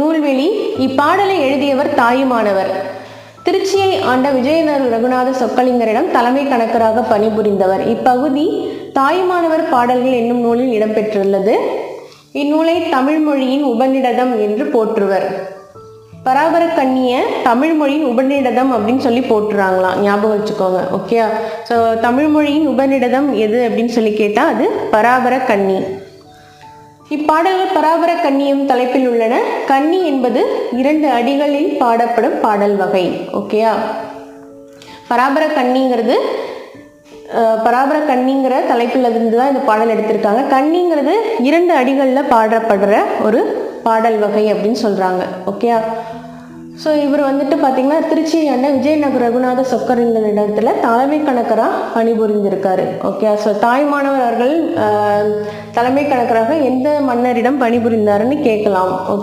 நூல்வெளி. இப்பாடலை எழுதியவர் தாயுமானவர். திருச்சியை ஆண்ட விஜய ரகுநாத சொக்கலிங்கரிடம் தலைமை கணக்கராக பணிபுரிந்தவர். இப்பகுதி தாயுமானவர் பாடல்கள் என்னும் நூலில் இடம்பெற்றுள்ளது. இந்நூலை தமிழ் மொழியின் உபநிடதம் என்று போற்றுவர். பராபர கண்ணிய தமிழ் மொழியின் உபநிடதம் அப்படின்னு சொல்லி போட்டுறாங்களாம், ஞாபகம் வச்சுக்கோங்க. ஓகே, ஸோ தமிழ் மொழியின் உபநிடதம் எது அப்படின்னு சொல்லி கேட்டால் அது பராபர கண்ணி. இப்பாடல்கள் பராபர கண்ணியம் தலைப்பில் உள்ளன. கண்ணி என்பது 2 அடிகளில் பாடப்படும் பாடல் வகை. ஓகேயா, பராபர கண்ணிங்கிற தலைப்பில் இருந்து தான் இந்த பாடல் எடுத்திருக்காங்க. கண்ணிங்கிறது 2 அடிகளில் பாடப்படுற ஒரு பாடல் வகை அப்படின்னு சொல்றாங்க. ஓகேயா, ஸோ இவர் வந்துட்டு பார்த்தீங்கன்னா திருச்சியை ஆண்ட விஜய ரகுநாத சொக்கலிங்கரிடத்துல தலைமை கணக்கராக பணிபுரிந்திருக்காரு. ஓகே, ஸோ தாயுமானவர் அவர்கள் தலைமை கணக்கராக எந்த மன்னரிடம் பணிபுரிந்தாருன்னு கேட்கலாம். ஓகே.